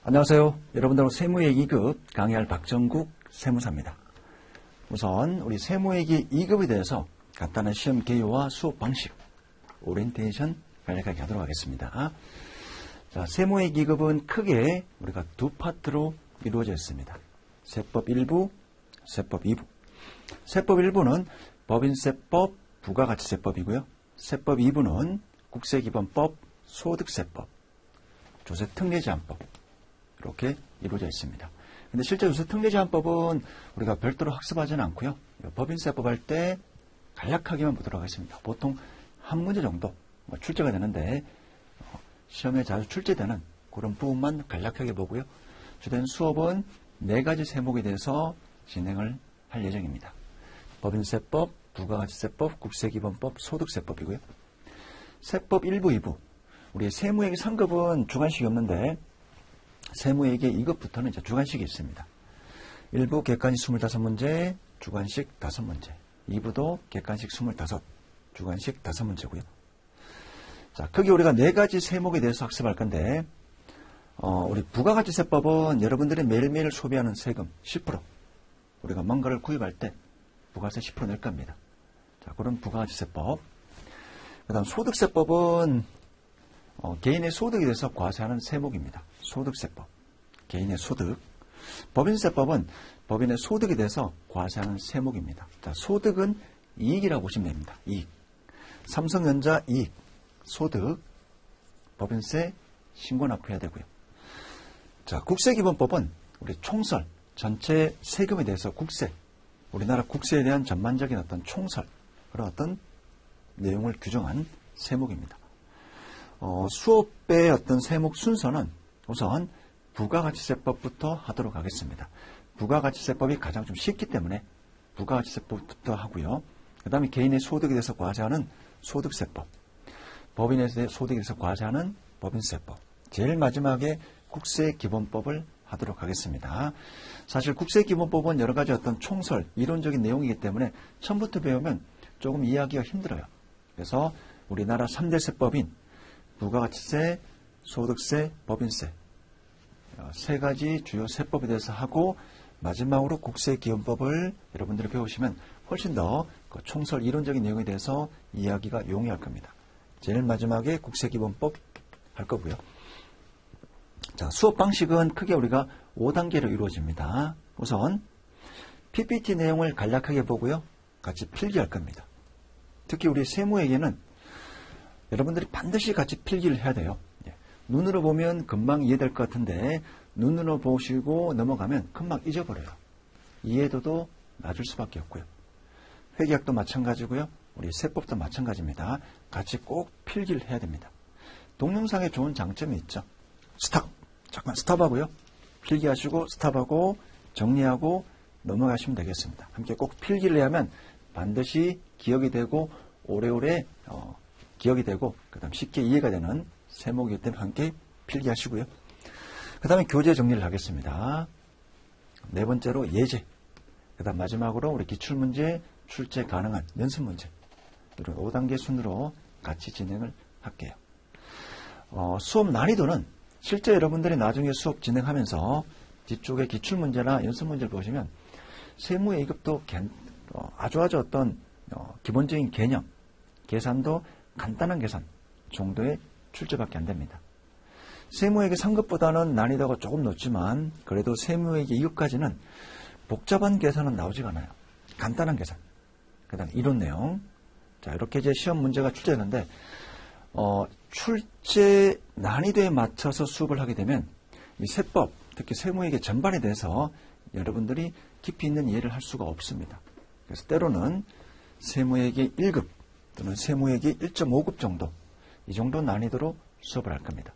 안녕하세요. 여러분들은 세무회계 2급 강의할 박정국 세무사입니다. 우선 우리 세무회계 2급에 대해서 간단한 시험 개요와 수업 방식, 오리엔테이션 간략하게 하도록 하겠습니다. 자, 세무회계 2급은 크게 우리가 두 파트로 이루어져 있습니다. 세법 1부, 세법 2부. 세법 1부는 법인세법, 부가가치세법이고요. 세법 2부는 국세기본법, 소득세법, 조세특례제한법 이렇게 이루어져 있습니다. 근데 실제 조세특례제한법은 우리가 별도로 학습하지는 않고요. 법인세법 할 때 간략하게만 보도록 하겠습니다. 보통 한 문제 정도 출제가 되는데 시험에 자주 출제되는 그런 부분만 간략하게 보고요. 주된 수업은 4가지 세목에 대해서 진행을 할 예정입니다. 법인세법, 부가가치세법, 국세기본법, 소득세법이고요. 세법 1부, 2부. 우리 세무회계 3급은 주관식이 없는데 세무회계 2급부터는 이제 주관식이 있습니다. 1부 객관식 25문제, 주관식 5문제. 2부도 객관식 25, 주관식 5문제고요. 자, 크게 우리가 4가지 세목에 대해서 학습할 건데 우리 부가가치세법은 여러분들이 매일매일 소비하는 세금 10%. 우리가 뭔가를 구입할 때 부가세 10% 낼 겁니다. 자, 그런 부가가치세법. 그 다음 소득세법은 개인의 소득에 대해서 과세하는 세목입니다. 소득세법. 개인의 소득. 법인세법은 법인의 소득에 대해서 과세하는 세목입니다. 자, 소득은 이익이라고 보시면 됩니다. 이익. 삼성전자 이익, 소득, 법인세 신고 납부해야 되고요. 자, 국세기본법은 우리 총설, 전체 세금에 대해서 국세, 우리나라 국세에 대한 전반적인 어떤 총설, 그런 어떤 내용을 규정한 세목입니다. 수업의 어떤 세목 순서는 우선 부가가치세법부터 하도록 하겠습니다. 부가가치세법이 가장 좀 쉽기 때문에 부가가치세법부터 하고요. 그 다음에 개인의 소득에 대해서 과세하는 소득세법, 법인의 소득에 대해서 과세하는 법인세법, 제일 마지막에 국세기본법을 하도록 하겠습니다. 사실 국세기본법은 여러 가지 어떤 총설, 이론적인 내용이기 때문에 처음부터 배우면 조금 이해하기가 힘들어요. 그래서 우리나라 3대 세법인 부가가치세, 소득세, 법인세 3가지 주요 세법에 대해서 하고 마지막으로 국세기본법을 여러분들이 배우시면 훨씬 더 그 총설 이론적인 내용에 대해서 이해하기가 용이할 겁니다. 제일 마지막에 국세기본법 할 거고요. 자, 수업 방식은 크게 우리가 5단계로 이루어집니다. 우선 PPT 내용을 간략하게 보고요. 같이 필기할 겁니다. 특히 우리 세무에게는 여러분들이 반드시 같이 필기를 해야 돼요. 눈으로 보면 금방 이해될 것 같은데 눈으로 보시고 넘어가면 금방 잊어버려요. 이해도도 낮을 수밖에 없고요. 회계학도 마찬가지고요. 우리 세법도 마찬가지입니다. 같이 꼭 필기를 해야 됩니다. 동영상에 좋은 장점이 있죠. 스탑! 잠깐 스탑하고요. 필기하시고 스탑하고 정리하고 넘어가시면 되겠습니다. 함께 꼭 필기를 해야 하면 반드시 기억이 되고 오래오래 기억이 되고 그 다음 쉽게 이해가 되는 세목이기 때문에 함께 필기하시고요. 그 다음에 교재 정리를 하겠습니다. 4번째로 예제, 그 다음 마지막으로 우리 기출문제, 출제 가능한 연습문제, 이런 5단계 순으로 같이 진행을 할게요. 수업 난이도는 실제 여러분들이 나중에 수업 진행하면서 뒤쪽에 기출문제나 연습문제를 보시면 세무의 2급도 아주 어떤 기본적인 개념, 계산도 간단한 계산 정도의 출제밖에 안 됩니다. 세무회계 3급보다는 난이도가 조금 높지만 그래도 세무회계 2급까지는 복잡한 계산은 나오지가 않아요. 간단한 계산, 그 다음 이론 내용. 자, 이렇게 이제 시험 문제가 출제되는데 출제 난이도에 맞춰서 수업을 하게 되면 이 세법, 특히 세무회계 전반에 대해서 여러분들이 깊이 있는 이해를 할 수가 없습니다. 그래서 때로는 세무회계 1급 또는 세무회계 1.5급 정도, 이 정도 난이도로 수업을 할 겁니다.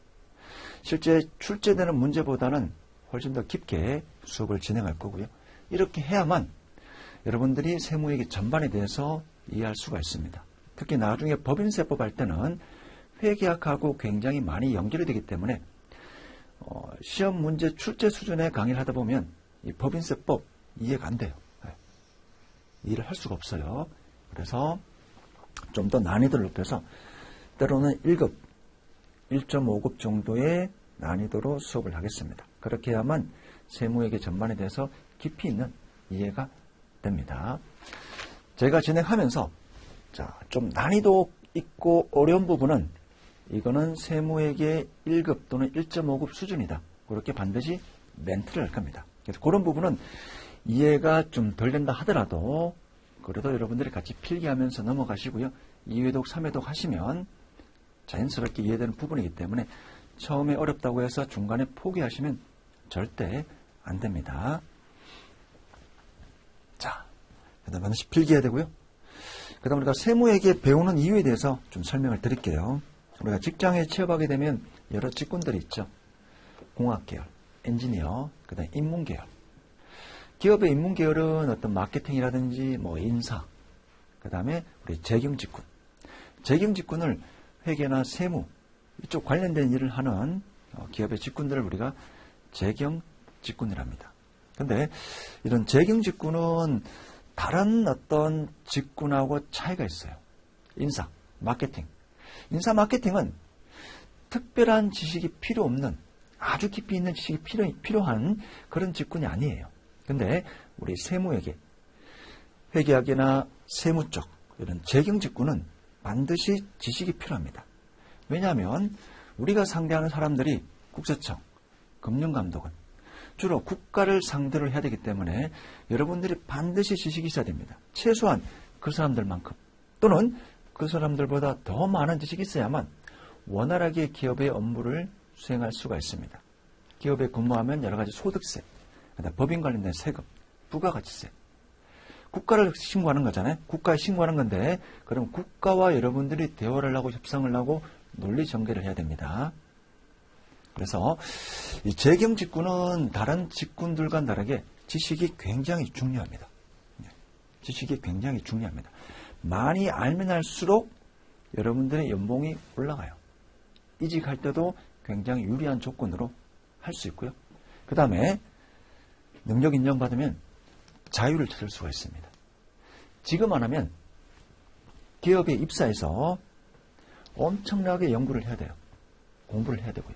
실제 출제되는 문제보다는 훨씬 더 깊게 수업을 진행할 거고요. 이렇게 해야만 여러분들이 세무회계 전반에 대해서 이해할 수가 있습니다. 특히 나중에 법인세법 할 때는 회계학하고 굉장히 많이 연결이 되기 때문에 시험 문제 출제 수준의 강의를 하다 보면 이 법인세법 이해가 안 돼요. 이해를 할 수가 없어요. 그래서 좀 더 난이도를 높여서 때로는 1급, 1.5급 정도의 난이도로 수업을 하겠습니다. 그렇게 해야만 세무회계 전반에 대해서 깊이 있는 이해가 됩니다. 제가 진행하면서 좀 난이도 있고 어려운 부분은 이거는 세무회계 1급 또는 1.5급 수준이다. 그렇게 반드시 멘트를 할 겁니다. 그래서 그런 부분은 이해가 좀 덜 된다 하더라도 그래도 여러분들이 같이 필기하면서 넘어가시고요. 2회독, 3회독 하시면 자연스럽게 이해되는 부분이기 때문에 처음에 어렵다고 해서 중간에 포기하시면 절대 안 됩니다. 자, 그 다음 반드시 필기해야 되고요. 그 다음 우리가 세무회계 배우는 이유에 대해서 좀 설명을 드릴게요. 우리가 직장에 취업하게 되면 여러 직군들이 있죠. 공학계열, 엔지니어, 그 다음에 인문계열. 기업의 인문계열은 어떤 마케팅이라든지 뭐 인사, 그 다음에 우리 재경직군. 재경직군을 회계나 세무, 이쪽 관련된 일을 하는 기업의 직군들을 우리가 재경직군이랍니다. 근데 이런 재경직군은 다른 어떤 직군하고 차이가 있어요. 인사, 마케팅. 인사 마케팅은 특별한 지식이 필요 없는 아주 깊이 있는 지식이 필요한 그런 직군이 아니에요. 근데 우리 세무회계, 회계학이나 세무 쪽 이런 재경 직군은 반드시 지식이 필요합니다. 왜냐하면 우리가 상대하는 사람들이 국세청, 금융감독은 주로 국가를 상대로 해야 되기 때문에 여러분들이 반드시 지식이 있어야 됩니다. 최소한 그 사람들만큼 또는 그 사람들보다 더 많은 지식이 있어야만 원활하게 기업의 업무를 수행할 수가 있습니다. 기업에 근무하면 여러 가지 소득세, 법인 관련된 세금, 부가가치세, 국가를 신고하는 거잖아요. 국가에 신고하는 건데 그럼 국가와 여러분들이 대화를 하고 협상을 하고 논리 전개를 해야 됩니다. 그래서 이 재경 직군은 다른 직군들과 다르게 지식이 굉장히 중요합니다. 지식이 굉장히 중요합니다. 많이 알면 알수록 여러분들의 연봉이 올라가요. 이직할 때도 굉장히 유리한 조건으로 할 수 있고요. 그 다음에 능력 인정받으면 자유를 찾을 수가 있습니다. 지금 안 하면 기업에 입사해서 엄청나게 연구를 해야 돼요. 공부를 해야 되고요.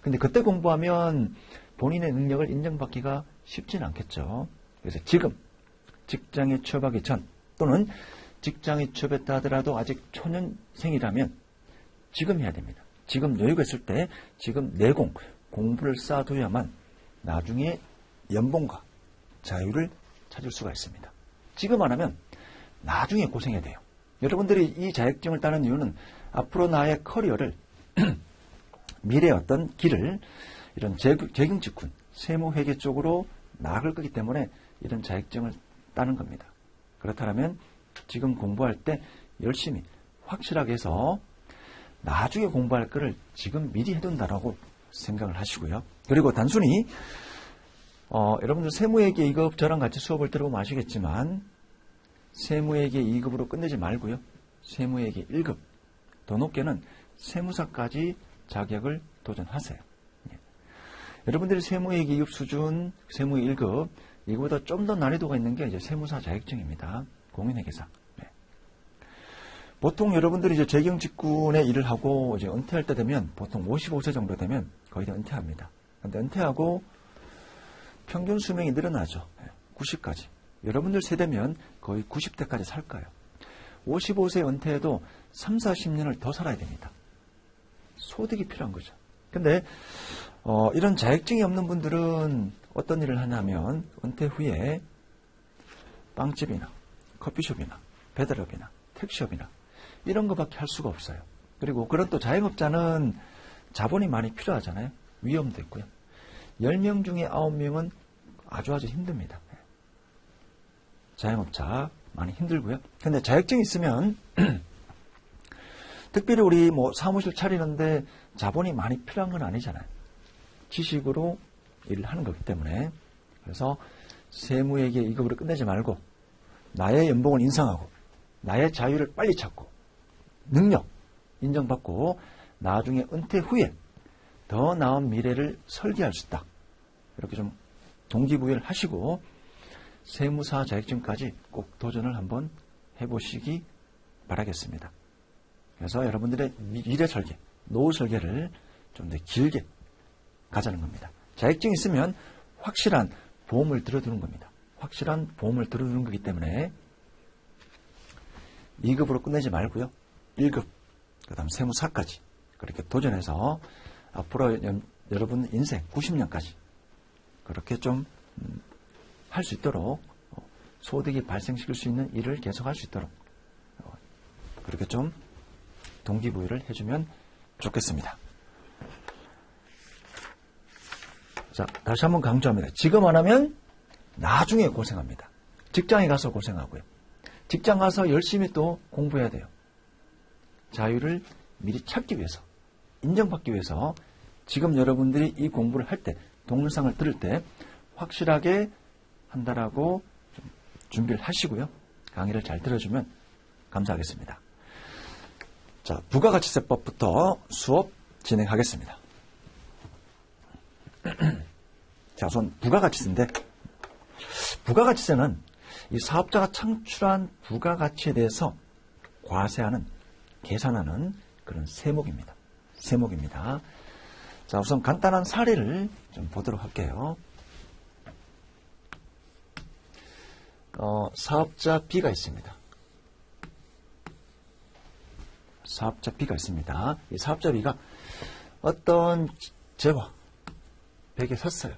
근데 그때 공부하면 본인의 능력을 인정받기가 쉽지는 않겠죠. 그래서 지금 직장에 취업하기 전 또는 직장에 취업했다 하더라도 아직 초년생이라면 지금 해야 됩니다. 지금 여유가 있을 때 지금 내공, 공부를 쌓아둬야만 나중에 연봉과 자유를 찾을 수가 있습니다. 지금 안 하면 나중에 고생해야 돼요. 여러분들이 이 자격증을 따는 이유는 앞으로 나의 커리어를 미래의 어떤 길을 이런 재경직군, 세무회계 쪽으로 나아갈 거기 때문에 이런 자격증을 따는 겁니다. 그렇다면 지금 공부할 때 열심히 확실하게 해서 나중에 공부할 거를 지금 미리 해둔다라고 생각을 하시고요. 그리고 단순히 여러분들 세무회계 2급 저랑 같이 수업을 들어보면 아시겠지만 세무회계 2급으로 끝내지 말고요. 세무회계 1급, 더 높게는 세무사까지 자격을 도전하세요. 여러분들이 세무회계 2급 수준, 세무회계 1급, 이거보다 좀 더 난이도가 있는 게 이제 세무사 자격증입니다. 공인회계사. 보통 여러분들이 이제 재경직군의 일을 하고 이제 은퇴할 때 되면 보통 55세 정도 되면 거의 다 은퇴합니다. 근데 은퇴하고 평균 수명이 늘어나죠. 90까지. 여러분들 세대면 거의 90대까지 살 거예요. 55세 은퇴해도 3, 40년을 더 살아야 됩니다. 소득이 필요한 거죠. 근데 이런 자격증이 없는 분들은 어떤 일을 하냐면 은퇴 후에 빵집이나 커피숍이나 배달업이나 택시업이나 이런 것밖에 할 수가 없어요. 그리고 그런 또 자영업자는 자본이 많이 필요하잖아요. 위험도 있고요. 10명 중에 9명은 아주 힘듭니다. 자영업자 많이 힘들고요. 근데 자격증이 있으면 특별히 우리 뭐 사무실 차리는데 자본이 많이 필요한 건 아니잖아요. 지식으로 일을 하는 거기 때문에 그래서 세무회계 2급으로 끝내지 말고 나의 연봉을 인상하고 나의 자유를 빨리 찾고 능력 인정받고 나중에 은퇴 후에 더 나은 미래를 설계할 수 있다. 이렇게 좀 동기부여를 하시고 세무사 자격증까지 꼭 도전을 한번 해보시기 바라겠습니다. 그래서 여러분들의 미래 설계, 노후 설계를 좀 더 길게 가자는 겁니다. 자격증이 있으면 확실한 보험을 들어두는 겁니다. 확실한 보험을 들어두는 거기 때문에 2급으로 끝내지 말고요. 1급, 그 다음 세무사까지 그렇게 도전해서 앞으로 여러분 인생 90년까지 그렇게 좀 할 수 있도록 소득이 발생시킬 수 있는 일을 계속할 수 있도록 그렇게 좀 동기부여를 해주면 좋겠습니다. 자, 다시 한번 강조합니다. 지금 안 하면 나중에 고생합니다. 직장에 가서 고생하고요. 직장 가서 열심히 또 공부해야 돼요. 자유를 미리 찾기 위해서, 인정받기 위해서 지금 여러분들이 이 공부를 할 때, 동영상을 들을 때 확실하게 한다라고 좀 준비를 하시고요. 강의를 잘 들어주면 감사하겠습니다. 자, 부가가치세법부터 수업 진행하겠습니다. 자, 우선 부가가치세인데, 부가가치세는 이 사업자가 창출한 부가가치에 대해서 과세하는, 계산하는 그런 세목입니다. 세목입니다. 자, 우선 간단한 사례를 좀 보도록 할게요. 사업자 B가 있습니다. 사업자 B가 있습니다. 이 사업자 B가 어떤 재화 100에 샀어요.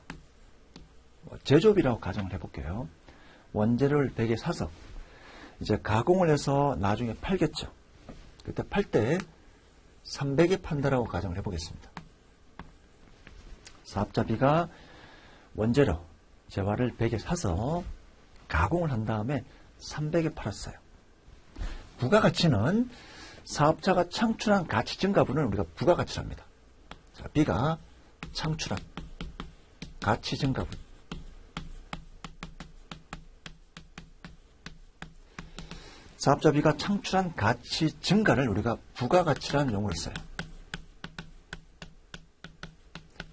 제조업이라고 가정을 해볼게요. 원재료를 100에 사서 이제 가공을 해서 나중에 팔겠죠. 그때 팔 때 300에 판다라고 가정을 해보겠습니다. 사업자 B가 원재료 재화를 100에 사서 가공을 한 다음에 300에 팔았어요. 부가가치는 사업자가 창출한 가치 증가분을 우리가 부가가치랍니다. 자, B가 창출한 가치 증가분. 사업자 B가 창출한 가치 증가를 우리가 부가가치라는 용어를 써요.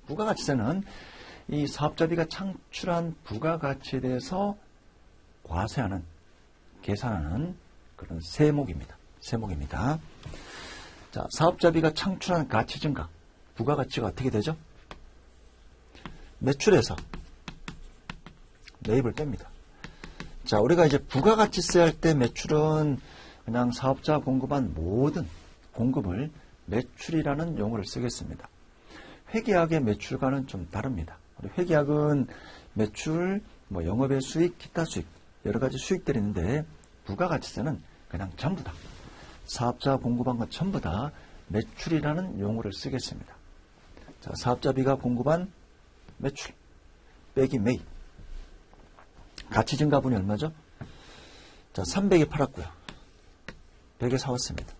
부가가치세는 이 사업자 B가 창출한 부가가치에 대해서 과세하는, 계산하는 그런 세목입니다. 세목입니다. 자, 사업자 B가 창출한 가치 증가, 부가가치가 어떻게 되죠? 매출에서 매입을 뺍니다. 자, 우리가 이제 부가가치세 할 때 매출은 그냥 사업자가 공급한 모든 공급을 매출이라는 용어를 쓰겠습니다. 회계학의 매출과는 좀 다릅니다. 우리 회계학은 매출, 영업의 수익, 기타 수익, 여러 가지 수익들이 있는데 부가가치세는 그냥 전부 다 사업자가 공급한 것 전부 다 매출이라는 용어를 쓰겠습니다. 자, 사업자 B가 공급한 매출 빼기 매입. 가치 증가분이 얼마죠? 자, 300에 팔았고요. 100에 사왔습니다.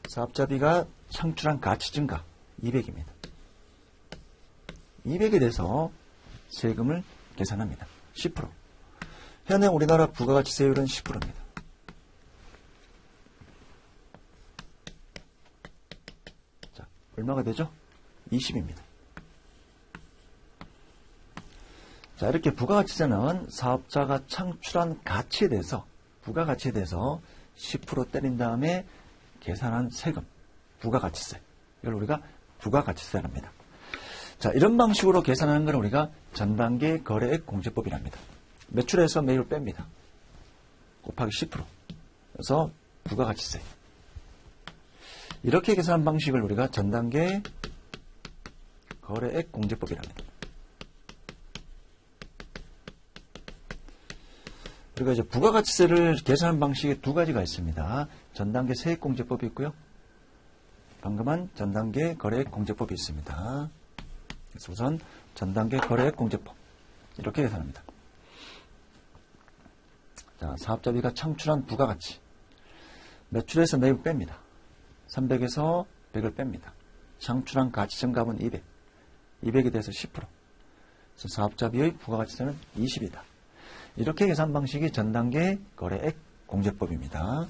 사업자 B가 창출한 가치 증가 200입니다. 200에 대해서 세금을 계산합니다. 10%. 현행 우리나라 부가가치세율은 10%입니다. 자, 얼마가 되죠? 20입니다. 자, 이렇게 부가가치세는 사업자가 창출한 가치에 대해서, 부가가치에 대해서 10% 때린 다음에 계산한 세금, 부가가치세. 이걸 우리가 부가가치세랍니다. 자, 이런 방식으로 계산하는 걸 우리가 전단계 거래액 공제법이랍니다. 매출에서 매입을 뺍니다. 곱하기 10%. 그래서 부가가치세. 이렇게 계산한 방식을 우리가 전단계 거래액 공제법이랍니다. 그리고 이제 부가가치세를 계산하는 방식이 두 가지가 있습니다. 전단계 세액공제법이 있고요. 방금 한 전단계 거래액 공제법이 있습니다. 그래서 우선 전단계 거래액 공제법. 이렇게 계산합니다. 자, 사업자 B가 창출한 부가가치. 매출에서 매입을 뺍니다. 300에서 100을 뺍니다. 창출한 가치 증가분 200. 200에 대해서 10%. 그래서 사업자 B의 부가가치세는 20이다. 이렇게 계산 방식이 전단계 거래액 공제법입니다.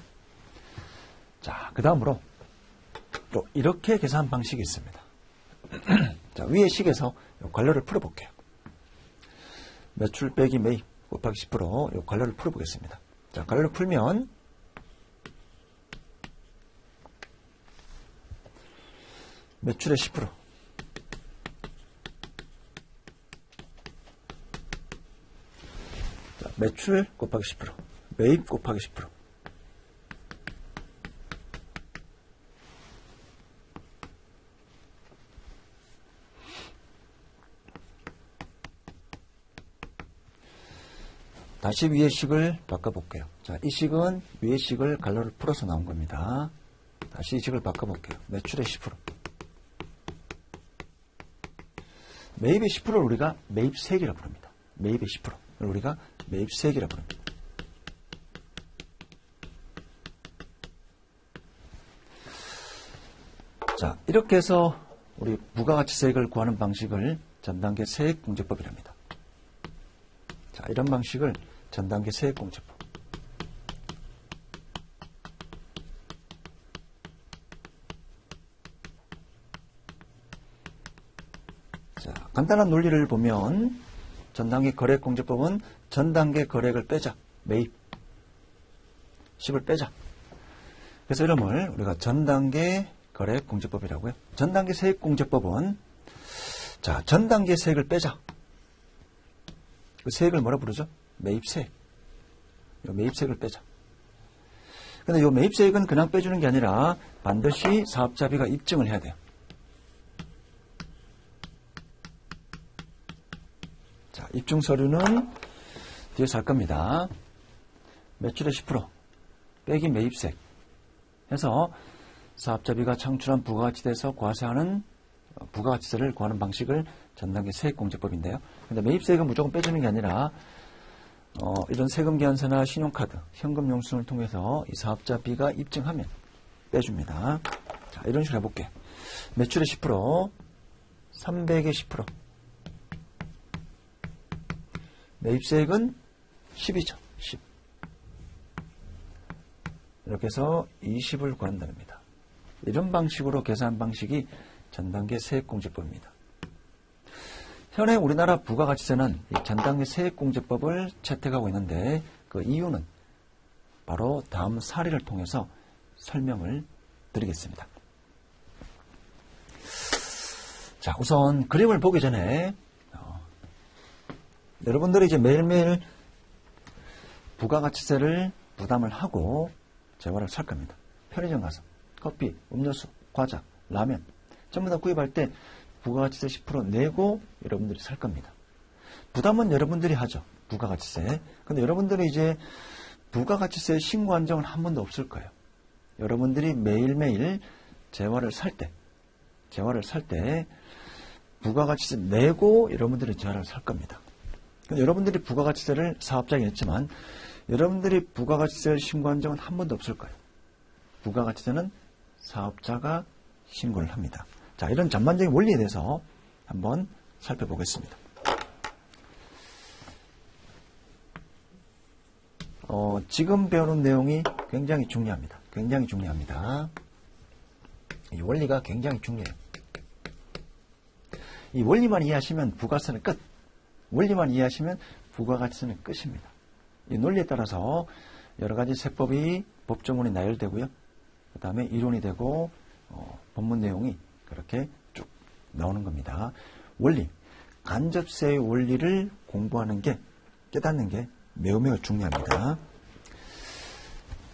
자, 그 다음으로 또 이렇게 계산 방식이 있습니다. 자, 위의 식에서 관료를 풀어볼게요. 매출 빼기 매입 곱하기 10% 이 관료를 풀어보겠습니다. 자, 관료를 풀면 매출의 10%, 매출 곱하기 10%, 매입 곱하기 10%. 다시 위의 식을 바꿔볼게요. 자, 이 식은 위의 식을 갈로를 풀어서 나온 겁니다. 다시 이 식을 바꿔볼게요. 매출의 10%. 매입의 10%를 우리가 매입세액이라고 부릅니다. 매입의 10%를 우리가 매입세액이라고 부릅니다. 자, 이렇게 해서 우리 부가가치세액을 구하는 방식을 전단계 세액공제법이랍니다. 자, 이런 방식을 전단계 세액공제법. 자, 간단한 논리를 보면 전단계 거래공제법은 전단계 거래액을 빼자. 매입. 10을 빼자. 그래서 이름을 우리가 전단계 거래공제법이라고요. 전단계 세액공제법은 자, 전단계 세액을 빼자. 그 세액을 뭐라 부르죠? 매입세액. 요 매입세액을 빼자. 근데 요 매입세액은 그냥 빼주는 게 아니라 반드시 사업자비가 입증을 해야 돼요. 자, 입증 서류는 뒤에서 할 겁니다. 매출의 10% 빼기 매입세액 해서 사업자비가 창출한 부가가치대에서 과세하는 부가가치세를 구하는 방식을 전단계 세액공제법인데요. 근데 매입세액은 무조건 빼주는 게 아니라 이런 세금계산서나 신용카드, 현금영수증을 통해서 이 사업자비가 입증하면 빼줍니다. 자, 이런 식으로 해볼게요. 매출의 10%, 300의 10%. 매입세액은 10이죠. 10. 이렇게 해서 20을 구한다는 겁니다. 이런 방식으로 계산 방식이 전단계 세액공제법입니다. 현행 우리나라 부가가치세는 이 전단계 세액공제법을 채택하고 있는데 그 이유는 바로 다음 사례를 통해서 설명을 드리겠습니다. 자, 우선 그림을 보기 전에 여러분들이 이제 매일매일 부가가치세를 부담을 하고 재화를 살 겁니다. 편의점 가서 커피, 음료수, 과자, 라면 전부 다 구입할 때 부가가치세 10% 내고 여러분들이 살 겁니다. 부담은 여러분들이 하죠. 부가가치세. 근데 여러분들이 이제 부가가치세 신고한 적은 한 번도 없을 거예요. 여러분들이 매일매일 재화를 살 때 부가가치세 내고 여러분들이 재화를 살 겁니다. 여러분들이 부가가치세를 사업자에게 냈지만 여러분들이 부가가치세를 신고한 적은 한 번도 없을 거예요. 부가가치세는 사업자가 신고를 합니다. 자, 이런 전반적인 원리에 대해서 한번 살펴보겠습니다. 지금 배우는 내용이 굉장히 중요합니다. 굉장히 중요합니다. 이 원리가 굉장히 중요해요. 이 원리만 이해하시면 부가세는 끝. 원리만 이해하시면 부가가치세는 끝입니다. 이 논리에 따라서 여러 가지 세법이 법조문이 나열되고요. 그 다음에 이론이 되고 본문 내용이 그렇게 쭉 나오는 겁니다. 원리, 간접세의 원리를 공부하는 게, 깨닫는 게 매우 중요합니다.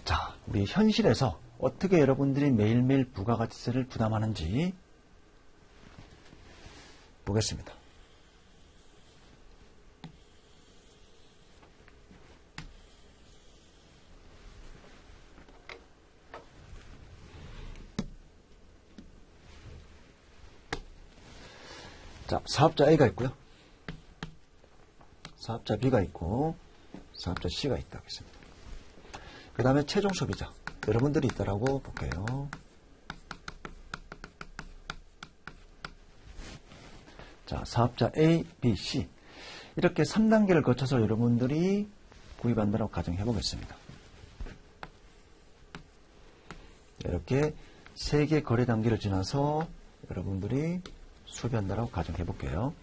자, 우리 현실에서 어떻게 여러분들이 매일매일 부가가치세를 부담하는지 보겠습니다. 자, 사업자 A가 있고요. 사업자 B가 있고 사업자 C가 있다고 했습니다. 그 다음에 최종 소비자 여러분들이 있다라고 볼게요. 자, 사업자 A, B, C 이렇게 3단계를 거쳐서 여러분들이 구입한다고 가정해 보겠습니다. 이렇게 3개 거래 단계를 지나서 여러분들이 소비한다라고 가정해 볼게요.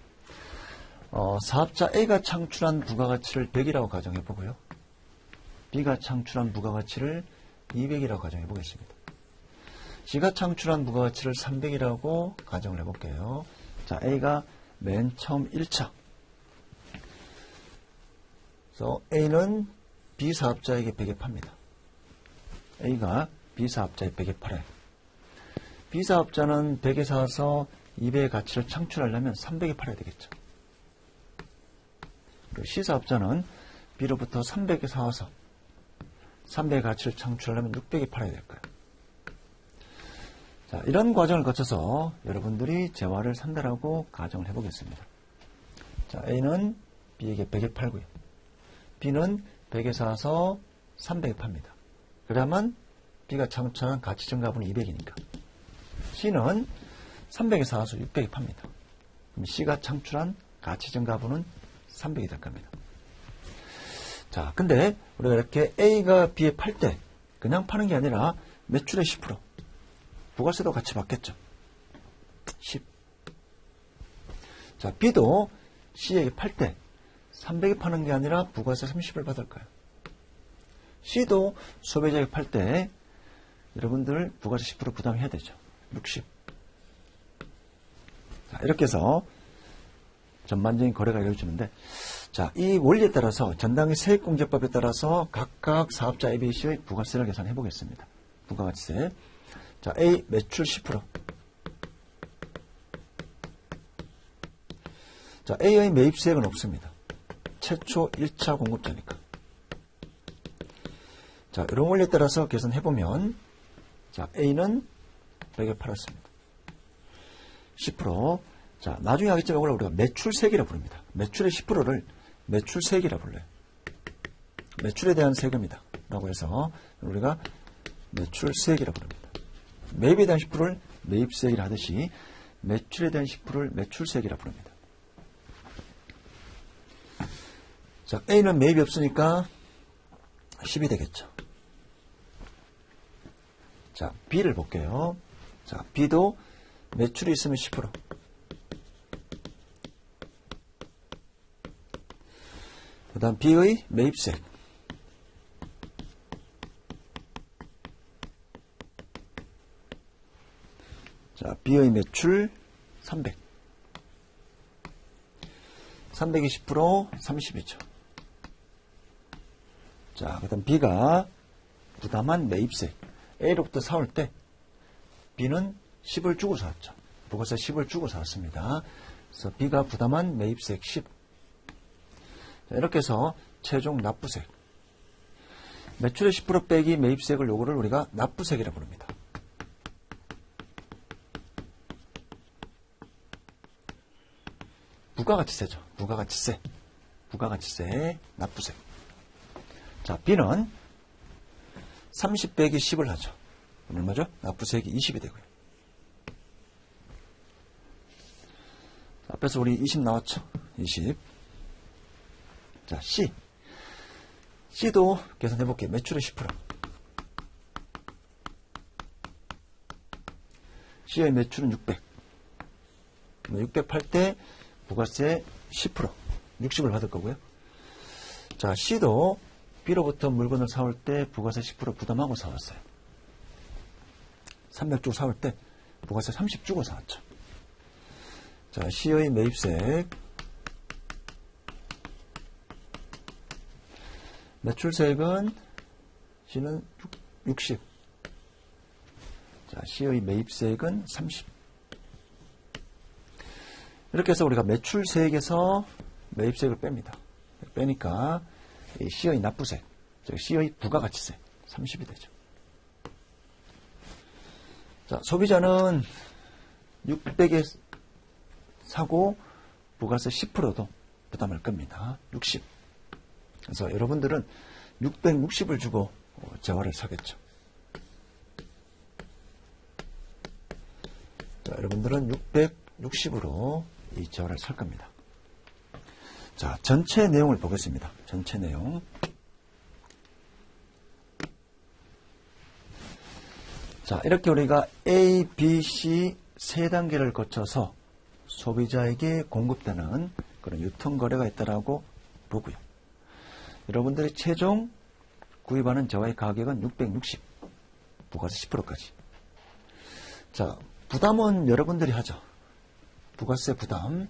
사업자 A가 창출한 부가가치를 100이라고 가정해 보고요. B가 창출한 부가가치를 200이라고 가정해 보겠습니다. C가 창출한 부가가치를 300이라고 가정을 해 볼게요. 자, A가 맨 처음 1차 그래서 A는 B 사업자에게 100에 팝니다. A가 B 사업자에 100에 팔아요. B 사업자는 100에 사서 200의 가치를 창출하려면 300에 팔아야 되겠죠. 그리고 C 사업자는 B로부터 300에 사와서 300의 가치를 창출하려면 600에 팔아야 될 거예요. 자, 이런 과정을 거쳐서 여러분들이 재화를 산다라고 가정을 해보겠습니다. 자, A는 B에게 100에 팔고요. B는 100에 사서 300에 팝니다. 그러면 B가 창출한 가치 증가분이 200이니까. C는 300에 사서 600에 팝니다. 그럼 C가 창출한 가치 증가분은 300이 될 겁니다. 자, 근데 우리가 이렇게 A가 B에 팔 때 그냥 파는 게 아니라 매출의 10%. 부가세도 같이 받겠죠. 10. 자, B도 C에게 팔 때 300에 파는 게 아니라 부가세 30을 받을 거예요. C도 소비자에게 팔 때 여러분들 부가세 10% 부담해야 되죠. 60. 자, 이렇게 해서 전반적인 거래가 이루어지는데, 자, 이 원리에 따라서 전당의 세액공제법에 따라서 각각 사업자 ABC의 부가세를 계산해 보겠습니다. 부가가치세. 자, A 매출 10%. 자, A의 매입세액은 없습니다. 최초 1차 공급자니까. 자, 이런 원리에 따라서 계산해보면, 자, A는 100에 팔았습니다. 10%. 자, 나중에 하겠지만 이걸 우리가 매출세액이라고 부릅니다. 매출의 10%를 매출세액이라고 불러요. 매출에 대한 세금이다. 라고 해서 우리가 매출세액이라고 부릅니다. 매입에 대한 10%를 매입세액이라 하듯이 매출에 대한 10%를 매출세액이라 부릅니다. 자, A는 매입이 없으니까 10이 되겠죠. 자, B를 볼게요. 자, B도 매출이 있으면 10%. 그 다음 B의 매입세액. 자, B의 매출 300. 300이 10% 30이죠. 자, 그 다음 B가 부담한 매입세액. A로부터 사올 때 B는 10을 주고 사왔죠. 부가세 10을 주고 사왔습니다. 그래서 B가 부담한 매입세액 10. 자, 이렇게 해서 최종 납부세액. 매출의 10% 빼기 매입세액을 요거를 우리가 납부세액이라고 부릅니다. 부가가치세죠. 부가가치세. 부가가치세, 납부세. 자, B는 30 빼기 10을 하죠. 얼마죠? 납부세액이 20이 되고요. 자, 앞에서 우리 20 나왔죠? 20. 자, C. C도 계산해 볼게요. 매출의 10%. C의 매출은 600. 600 팔 때 부가세 10%. 60을 받을 거고요. 자, C도 B로부터 물건을 사올 때 부가세 10% 부담하고 사왔어요. 300 주고 사올 때 부가세 30 주고 사왔죠. 자, C의 매입세액. 매출세액은 C는 60. 자, C의 매입세액은 30. 이렇게 해서 우리가 매출세액에서 매입세액을 뺍니다. 빼니까 C의 납부세액, 즉 C의 부가가치세 30이 되죠. 자, 소비자는 600에 사고 부가세 10%도 부담할 겁니다. 60. 그래서 여러분들은 660을 주고 재화를 사겠죠. 자, 여러분들은 660으로 이 재화를 살 겁니다. 자, 전체 내용을 보겠습니다. 전체 내용. 자, 이렇게 우리가 A, B, C 세 단계를 거쳐서 소비자에게 공급되는 그런 유통거래가 있다라고 보고요. 여러분들이 최종 구입하는 재화의 가격은 660. 부가세 10%까지. 자, 부담은 여러분들이 하죠. 부가세 부담.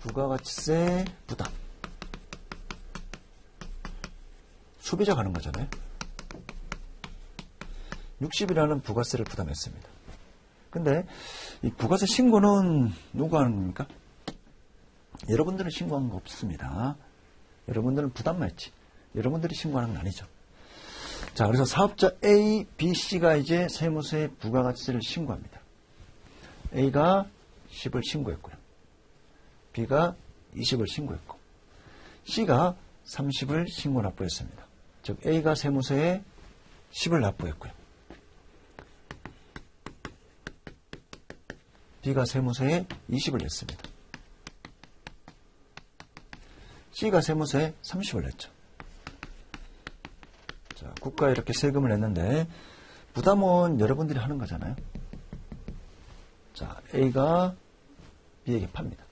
부가가치세 부담. 소비자가 하는 거잖아요. 60이라는 부가세를 부담했습니다. 근데 이 부가세 신고는 누가 하는 겁니까? 여러분들은 신고한 거 없습니다. 여러분들은 부담만 했지. 여러분들이 신고하는 건 아니죠. 자, 그래서 사업자 A, B, C가 이제 세무서에 부가가치세를 신고합니다. A가 10을 신고했고요. B가 20을 신고했고, C가 30을 신고 납부했습니다. 즉, A가 세무서에 10을 납부했고요. B가 세무서에 20을 냈습니다. C가 세무서에 30을 냈죠. 자, 국가에 이렇게 세금을 냈는데 부담은 여러분들이 하는 거잖아요. 자, A가 B에게 팝니다.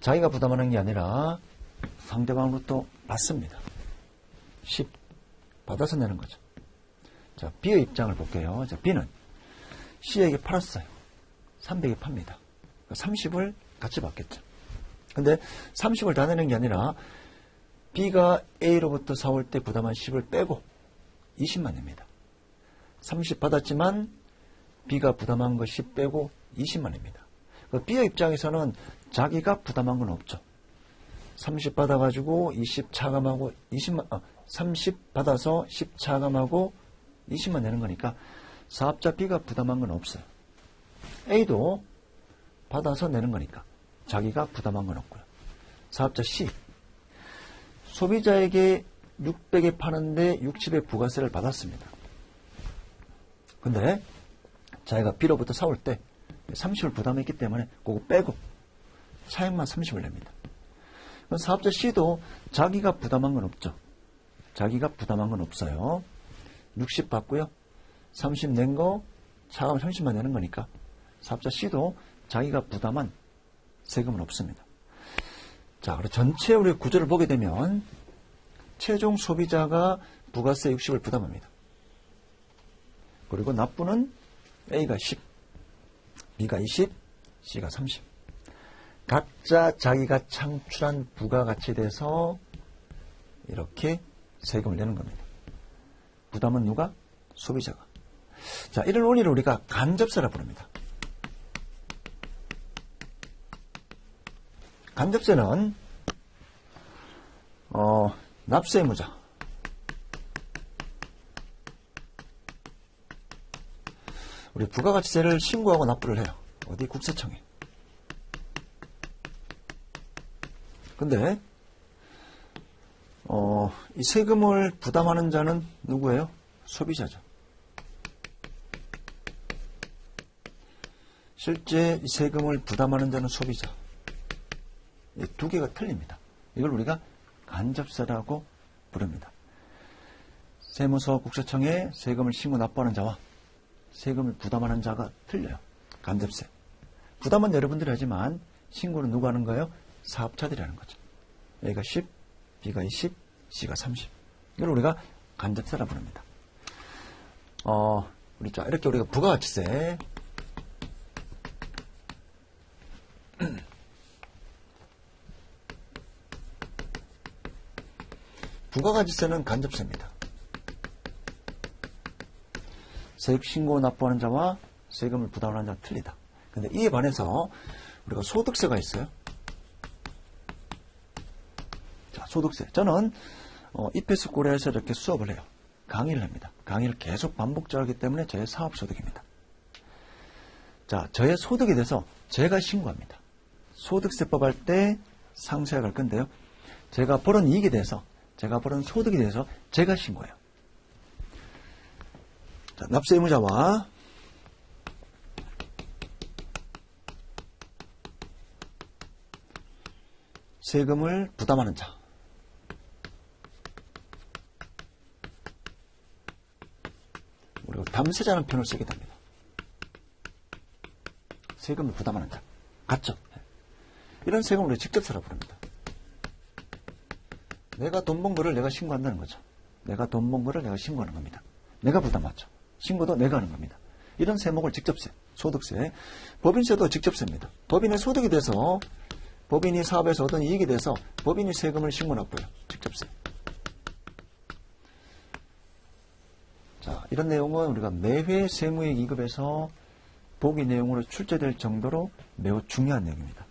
자기가 부담하는 게 아니라 상대방으로부터 받습니다. 10 받아서 내는 거죠. 자, B의 입장을 볼게요. 자, B는 C에게 팔았어요. 300에 팝니다. 30을 같이 받겠죠. 근데 30을 다 내는 게 아니라 B가 A로부터 사올 때 부담한 10을 빼고 20만 냅니다. 30 받았지만 B가 부담한 거 10 빼고 20만 냅니다. B의 입장에서는 자기가 부담한 건 없죠. 30 받아가지고 20 차감하고 30 받아서 10 차감하고 20만 내는 거니까 사업자 B가 부담한 건 없어요. A도 받아서 내는 거니까 자기가 부담한 건 없고요. 사업자 C, 소비자에게 600에 파는데 60의 부가세를 받았습니다. 근데 자기가 B로부터 사올 때 30을 부담했기 때문에 그거 빼고 차액만 30을 냅니다. 사업자 C도 자기가 부담한 건 없죠. 자기가 부담한 건 없어요. 60 받고요. 30 낸 거 차감 30만 내는 거니까 사업자 C도 자기가 부담한 세금은 없습니다. 자, 그리고 전체 우리 구조를 보게 되면 최종 소비자가 부가세 60을 부담합니다. 그리고 납부는 A가 10, B가 20, C가 30. 각자 자기가 창출한 부가가치에 대해서 이렇게 세금을 내는 겁니다. 부담은 누가? 소비자가. 자, 이런 원리를 우리가 간접세라 부릅니다. 간접세는 납세 의무자, 우리 부가가치세를 신고하고 납부를 해요. 어디? 국세청에. 근데 이 세금을 부담하는 자는 누구예요? 소비자죠. 실제 이 세금을 부담하는 자는 소비자. 이 두 개가 틀립니다. 이걸 우리가 간접세라고 부릅니다. 세무서 국세청에 세금을 신고 납부하는 자와 세금을 부담하는 자가 틀려요. 간접세. 부담은 여러분들이 하지만 신고는 누가 하는 거예요? 사업자들이 하는 거죠. A가 10, B가 20, C가 30. 이걸 우리가 간접세라 부릅니다. 자, 이렇게 우리가 부가가치세, 부가가치세는 간접세입니다. 세액 신고 납부하는 자와 세금을 부담하는 자가 틀리다. 근데 이에 반해서 우리가 소득세가 있어요. 자, 소득세. 저는 입회수 고려해서 이렇게 수업을 해요. 강의를 합니다. 강의를 계속 반복적으로 하기 때문에 저의 사업소득입니다. 자, 저의 소득에 대해서 제가 신고합니다. 소득세법 할 때 상세하게 할 건데요. 제가 벌은 이익에 대해서, 제가 벌은 소득에 대해서 제가 신고해요. 자, 납세 의무자와 세금을 부담하는 자. 그리고 담세자는 표현을 쓰게 됩니다. 세금을 부담하는 자. 같죠? 이런 세금을 우리가 직접세라고 부릅니다. 내가 돈 번 거를 내가 신고한다는 거죠. 내가 돈 번 거를 내가 신고하는 겁니다. 내가 부담하죠. 신고도 내가 하는 겁니다. 이런 세목을 직접세, 소득세. 법인세도 직접세입니다. 법인의 소득에 대해서 법인이 사업에서 얻은 이익이 돼서 법인이 세금을 신고 납부해요. 직접세. 자, 이런 내용은 우리가 매회 세무이익 2급에서 보기 내용으로 출제될 정도로 매우 중요한 내용입니다.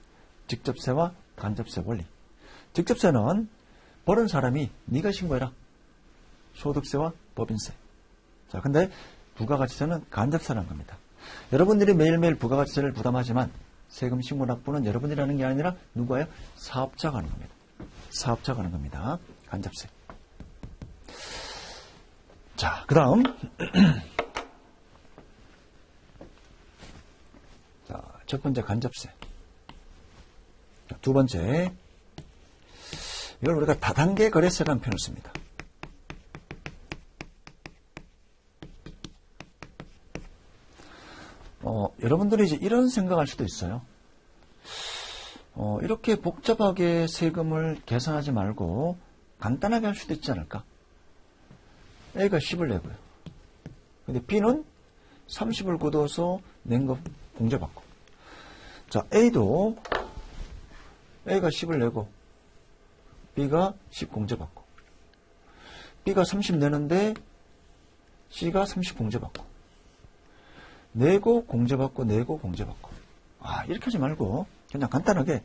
직접세와 간접세 원리. 직접세는 벌은 사람이 네가 신고해라. 소득세와 법인세. 자, 근데 부가가치세는 간접세라는 겁니다. 여러분들이 매일매일 부가가치세를 부담하지만 세금 신고 납부는 여러분들이 하는 게 아니라 누구예요? 사업자가 하는 겁니다. 사업자가 하는 겁니다. 간접세. 자, 그 다음. 자, 첫 번째 간접세. 자, 두 번째. 이걸 우리가 다단계 거래세라는 표현을 씁니다. 여러분들이 이제 이런 생각할 수도 있어요. 이렇게 복잡하게 세금을 계산하지 말고 간단하게 할 수도 있지 않을까? A가 10을 내고요. 근데 B는 30을 걷어서 낸 거 공제받고. 자, A도 A가 10을 내고 B가 10 공제받고. B가 30 내는데 C가 30 공제받고. 내고 공제받고 내고 공제받고. 이렇게 하지 말고 그냥 간단하게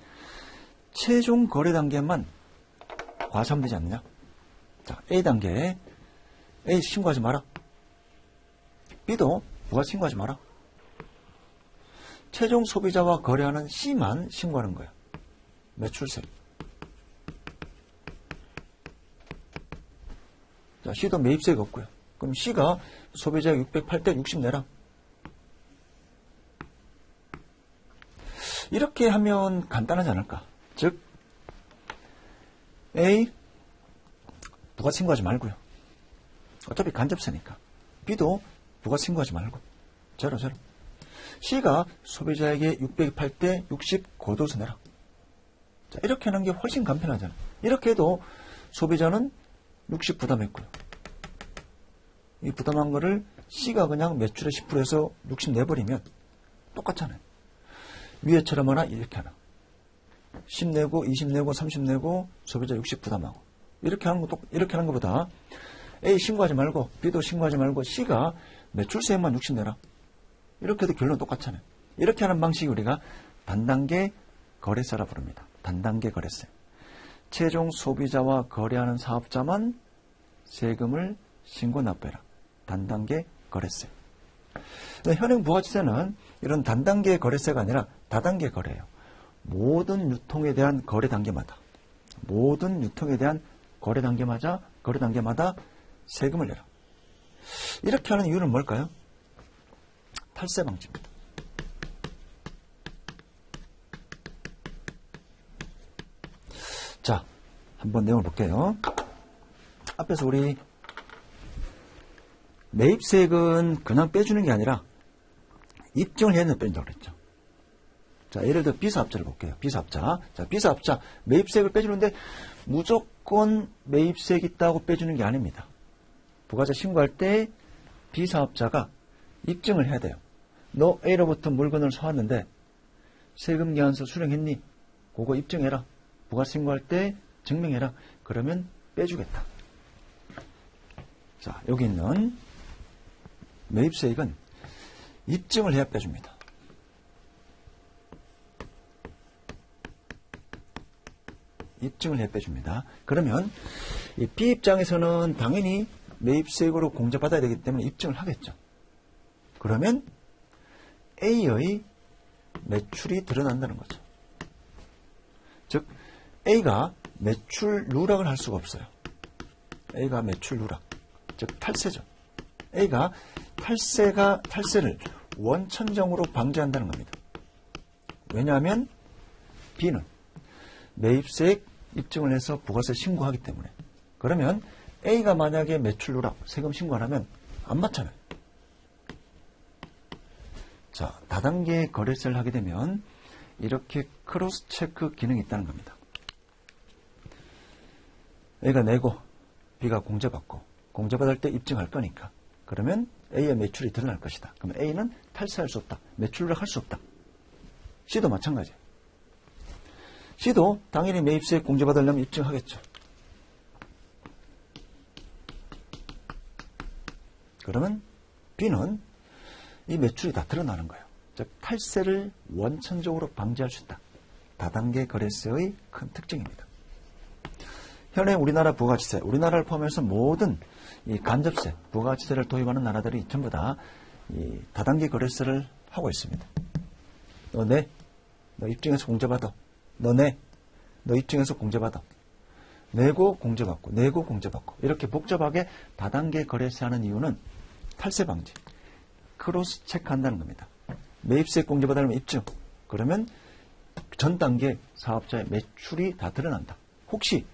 최종 거래 단계만 과세하면 되지 않느냐. 자, A 단계 A 신고하지 마라. B도 부가세 신고하지 마라. 최종 소비자와 거래하는 C만 신고하는 거야. 매출세. 자, C도 매입세가 없고요. 그럼 C가 소비자 608대 60 내라. 이렇게 하면 간단하지 않을까? 즉, A, 부가세 신고하지 말고요. 어차피 간접세니까. B도 부가세 신고하지 말고. 제로. C가 소비자에게 608대 60 거둬서 내라. 자, 이렇게 하는 게 훨씬 간편하잖아. 이렇게 해도 소비자는 60 부담했고요. 이 부담한 거를 C가 그냥 매출의 10%에서 60 내버리면 똑같잖아요. 위에처럼 하나, 이렇게 하나. 10 내고, 20 내고, 30 내고, 소비자 60 부담하고. 이렇게 하는 것보다 A 신고하지 말고, B도 신고하지 말고, C가 매출세액만 60 내라. 이렇게 해도 결론 똑같잖아요. 이렇게 하는 방식이 우리가 단단계 거래세라 부릅니다. 단단계 거래세. 최종 소비자와 거래하는 사업자만 세금을 신고 납부해라. 단단계 거래세. 현행 부가치세는 이런 단단계 거래세가 아니라 다단계 거래예요. 모든 유통에 대한 거래 단계마다 세금을 내라. 이렇게 하는 이유는 뭘까요? 탈세 방지입니다. 자, 한번 내용을 볼게요. 앞에서 우리 매입세액은 그냥 빼주는 게 아니라 입증을 해야 빼준다고 그랬죠. 자, 예를 들어 B사업자를 볼게요. B사업자. 자, B사업자 매입세액을 빼주는데 무조건 매입세액 있다고 빼주는 게 아닙니다. 부가세 신고할 때 B사업자가 입증을 해야 돼요. 너 A로부터 물건을 사왔는데 세금계산서 수령했니? 그거 입증해라. 부가세 신고할 때 증명해라. 그러면 빼주겠다. 자, 여기 있는 매입세액은 입증을 해야 빼줍니다. 입증을 해야 빼줍니다. 그러면 이 B 입장에서는 당연히 매입세액으로 공제받아야 되기 때문에 입증을 하겠죠. 그러면 A의 매출이 드러난다는 거죠. 즉 A가 매출 누락을 할 수가 없어요. A가 매출 누락, 즉 탈세죠. A가 탈세를 원천적으로 방지한다는 겁니다. 왜냐하면 B는 매입세액 입증을 해서 부가세 신고하기 때문에. 그러면 A가 만약에 매출 누락, 세금 신고 안 하면 안 맞잖아요. 자, 다단계 거래세를 하게 되면 이렇게 크로스 체크 기능이 있다는 겁니다. A가 내고 B가 공제받고 공제받을 때 입증할 거니까. 그러면 A의 매출이 드러날 것이다. 그러면 A는 탈세할 수 없다. 매출 누락할 수 없다. C도 마찬가지예요. C도 당연히 매입세액 공제받으려면 입증하겠죠. 그러면 B는 이 매출이 다 드러나는 거예요. 즉 탈세를 원천적으로 방지할 수 있다. 다단계 거래세의 큰 특징입니다. 현행 우리나라 부가가치세, 우리나라를 포함해서 모든 이 간접세, 부가가치세를 도입하는 나라들이 전부 다 이 다단계 거래세를 하고 있습니다. 너 내, 너 입증해서 공제받아. 너 내, 너 입증해서 공제받아. 내고 공제받고, 내고 공제받고. 이렇게 복잡하게 다단계 거래세 하는 이유는 탈세 방지, 크로스 체크한다는 겁니다. 매입세액 공제받으려면 입증. 그러면 전 단계 사업자의 매출이 다 드러난다. 혹시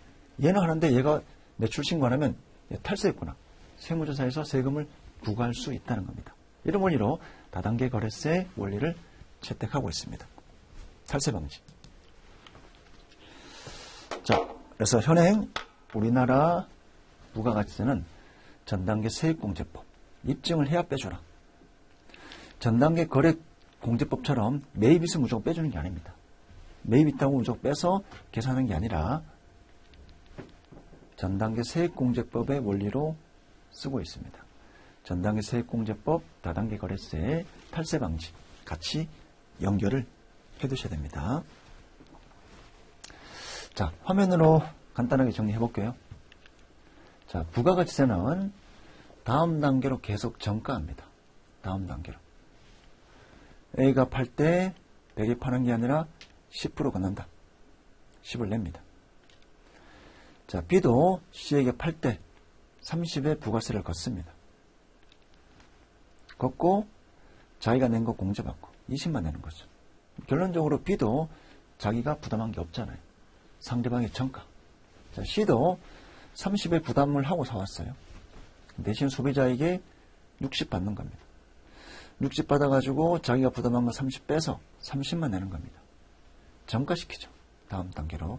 얘는 하는데 얘가 매출 신고 안 하면 탈세했구나. 세무조사에서 세금을 부과할 수 있다는 겁니다. 이런 원리로 다단계 거래세 원리를 채택하고 있습니다. 탈세 방지. 자, 그래서 현행 우리나라 부가가치세는 전단계 세액공제법 입증을 해야 빼줘라. 전단계 거래공제법처럼 매입 있으면 무조건 빼주는 게 아닙니다. 매입 있다고 무조건 빼서 계산하는 게 아니라 전단계 세액공제법의 원리로 쓰고 있습니다. 전단계 세액공제법, 다단계 거래세, 탈세 방지 같이 연결을 해두셔야 됩니다. 자, 화면으로 간단하게 정리해 볼게요. 자, 부가가치세는 다음 단계로 계속 전가합니다. 다음 단계로. A가 팔 때 100에 파는 게 아니라 10% 걷는다. 10을 냅니다. 자, B도 C에게 팔 때 30의 부가세를 걷습니다. 걷고 자기가 낸 거 공제받고 20만 내는 거죠. 결론적으로 B도 자기가 부담한 게 없잖아요. 상대방의 전가. 자, C도 30의 부담을 하고 사왔어요. 대신 소비자에게 60 받는 겁니다. 60 받아가지고 자기가 부담한 거 30 빼서 30만 내는 겁니다. 전가시키죠. 다음 단계로.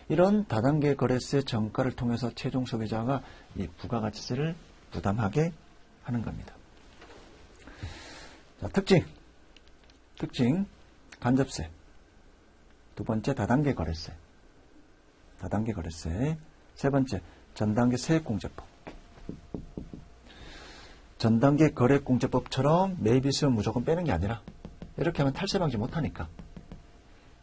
이런 다단계 거래세 전가를 통해서 최종 소비자가 이 부가가치세를 부담하게 하는 겁니다. 자, 특징, 간접세. 두 번째, 다단계 거래세. 다단계 거래세. 세 번째, 전단계 세액공제법. 전단계 거래공제법처럼 매입 있으면 무조건 빼는 게 아니라 이렇게 하면 탈세 방지 못하니까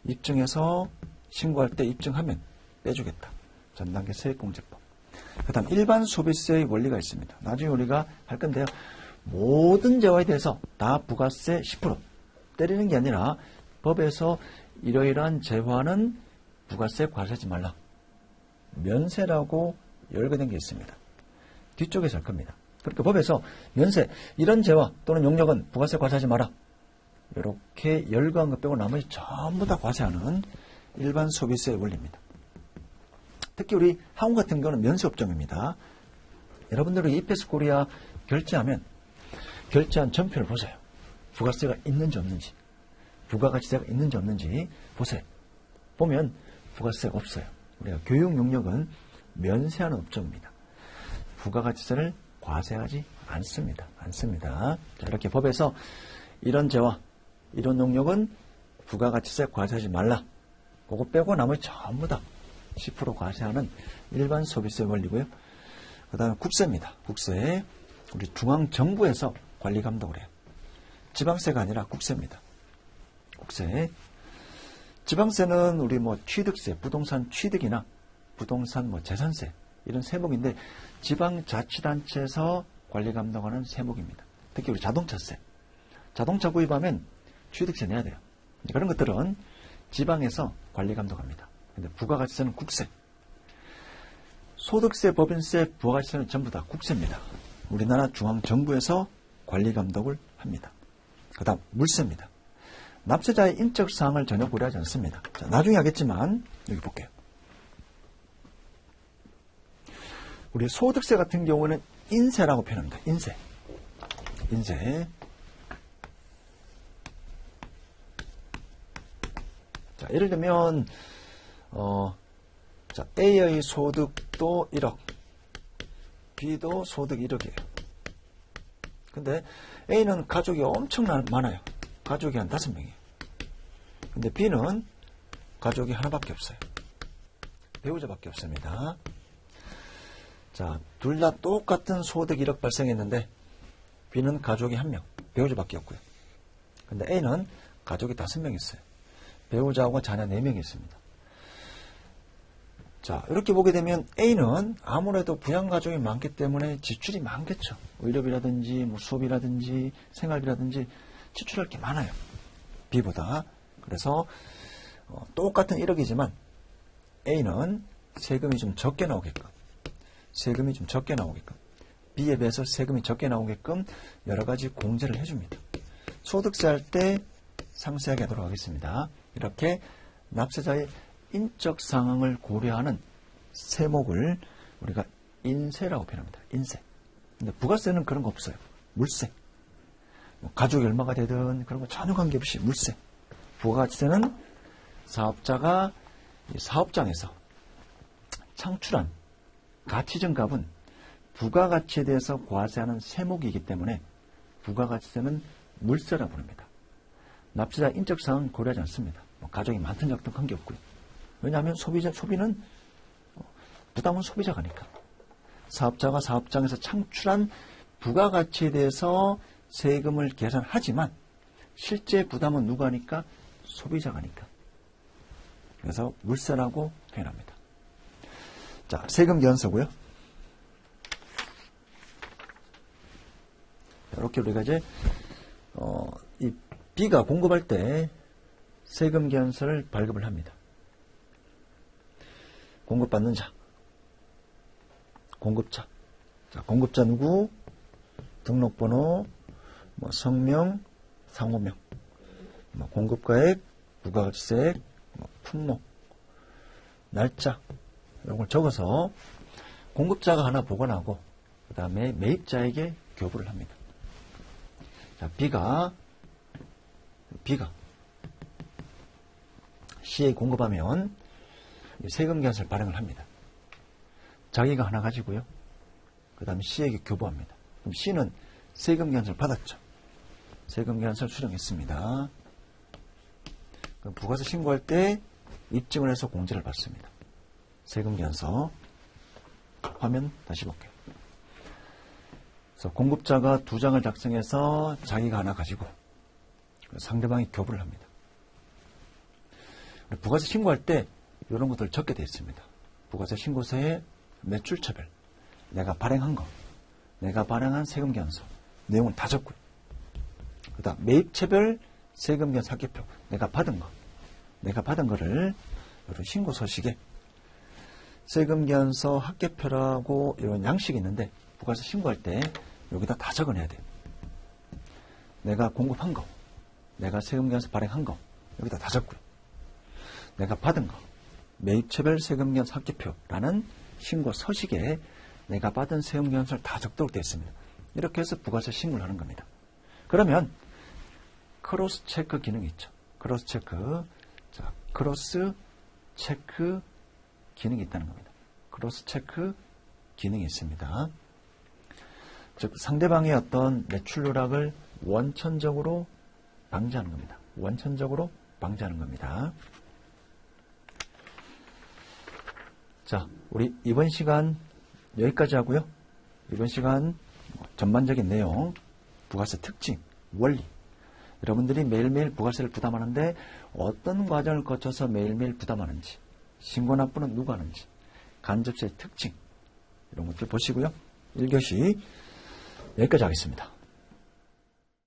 입증해서 신고할 때 입증하면 빼주겠다. 전단계 세액공제법. 그 다음 일반 소비세의 원리가 있습니다. 나중에 우리가 할 건데요. 모든 재화에 대해서 다 부가세 10% 때리는 게 아니라 법에서 이러이러한 재화는 부가세 과세하지 말라. 면세라고 열거된 게 있습니다. 뒤쪽에서 할 겁니다. 그러니까 법에서 면세, 이런 재화 또는 용역은 부가세 과세하지 마라. 이렇게 열거한 것 빼고 나머지 전부 다 과세하는 일반 소비세의 원리입니다. 특히 우리 항공 같은 경우는 면세 업종입니다. 여러분들이 이페스 코리아 결제하면 결제한 전표를 보세요. 부가세가 있는지 없는지, 부가가치세가 있는지 없는지 보세요. 보면 부가세가 없어요. 우리가 교육 용역은 면세하는 업종입니다. 부가가치세를 과세하지 않습니다. 자, 이렇게 법에서 이런 재화, 이런 용역은 부가가치세 과세하지 말라. 그거 빼고 나머지 전부 다 10% 과세하는 일반 소비세 원리고요. 그 다음에 국세입니다. 국세. 우리 중앙정부에서 관리 감독을 해요. 지방세가 아니라 국세입니다. 국세. 지방세는 우리 취득세, 부동산 취득이나 부동산 재산세 이런 세목인데 지방자치단체에서 관리 감독하는 세목입니다. 특히 우리 자동차세. 자동차 구입하면 취득세 내야 돼요. 그런 것들은 지방에서 관리 감독합니다. 근데 부가가치세는 국세. 소득세, 법인세, 부가가치세는 전부 다 국세입니다. 우리나라 중앙정부에서 관리 감독을 합니다. 그 다음 물세입니다. 납세자의 인적 사항을 전혀 고려하지 않습니다. 자, 나중에 하겠지만 여기 볼게요. 우리 소득세 같은 경우는 인세라고 표현합니다. 인세. 자, 예를 들면 자, A의 소득도 1억, B도 소득 1억이에요. 근데 A는 가족이 엄청 많아요. 가족이 한 5명이에요. 근데 B는 가족이 하나밖에 없어요. 배우자밖에 없습니다. 자, 둘 다 똑같은 소득 1억 발생했는데 B는 가족이 1명, 배우자밖에 없고요. 근데 A는 가족이 5명 있어요. 배우자하고 자녀 4명이 있습니다. 자, 이렇게 보게 되면 A는 아무래도 부양가족이 많기 때문에 지출이 많겠죠. 의료비라든지 뭐 수업이라든지 생활비라든지 지출할 게 많아요. B보다. 그래서 똑같은 1억이지만 A는 세금이 좀 적게 나오게끔 B에 비해서 세금이 적게 나오게끔 여러 가지 공제를 해줍니다. 소득세 할 때 상세하게 하도록 하겠습니다. 이렇게 납세자의 인적 상황을 고려하는 세목을 우리가 인세라고 표현합니다. 인세. 근데 부가세는 그런 거 없어요. 물세. 가족이 얼마가 되든 그런 거 전혀 관계없이 물세. 부가가치세는 사업자가 사업장에서 창출한 가치증갑은 부가가치에 대해서 과세하는 세목이기 때문에 부가가치세는 물세라고 부릅니다. 납세자 인적사항은 고려하지 않습니다. 가족이 많든 적든 관계없고요. 왜냐하면 소비는 부담은 소비자가 하니까. 사업자가 사업장에서 창출한 부가가치에 대해서 세금을 계산하지만 실제 부담은 누가 하니까? 소비자가 하니까. 그래서 물세라고 표현합니다. 자, 세금 계산서고요. 이렇게 우리가 이제 이 B가 공급할 때 세금 계산서를 발급을 합니다. 공급받는 자, 공급자. 자, 공급자 누구? 등록번호, 뭐 성명, 상호명, 뭐 공급가액, 부가가치세액, 뭐 품목, 날짜 이런 걸 적어서 공급자가 하나 보관하고 그 다음에 매입자에게 교부를 합니다. 자, B가 C에 공급하면 세금 계산서를 발행을 합니다. 자기가 하나 가지고요. 그 다음에 C에게 교부합니다. 그럼 C는 세금 계산서를 받았죠. 세금 계산서를 수령했습니다. 그럼 부가세 신고할 때 입증을 해서 공제를 받습니다. 세금 계산서 화면 다시 볼게요. 그래서 공급자가 2장을 작성해서 자기가 하나 가지고 상대방이 교부를 합니다. 부가세 신고할 때 이런 것들 적게 되어 있습니다. 부가세 신고서에 매출처별, 내가 발행한 거, 내가 발행한 세금 계산서 내용은 다 적고요. 그 다음 매입처별 세금 계산서 합계표, 내가 받은 거를 이런 신고 서식에 세금 계산서 합계표라고 이런 양식이 있는데 부가세 신고할 때 여기다 다 적어내야 돼요. 내가 공급한 거, 내가 세금 계산서 발행한 거 여기다 다 적고요. 내가 받은 거, 매입처별 세금 계산서 합계표라는 신고 서식에 내가 받은 세금 계산서를 다 적도록 되어 있습니다. 이렇게 해서 부가세 신고를 하는 겁니다. 그러면 크로스 체크 기능이 있죠. 크로스 체크. 자, 크로스 체크 기능이 있다는 겁니다. 크로스 체크 기능이 있습니다. 즉 상대방의 어떤 매출 누락을 원천적으로 방지하는 겁니다. 원천적으로 방지하는 겁니다. 자, 우리 이번 시간 여기까지 하고요. 이번 시간 전반적인 내용, 부가세 특징, 원리. 여러분들이 매일매일 부가세를 부담하는데 어떤 과정을 거쳐서 매일매일 부담하는지, 신고 납부는 누가 하는지, 간접세 특징 이런 것들 보시고요. 1교시 여기까지 하겠습니다.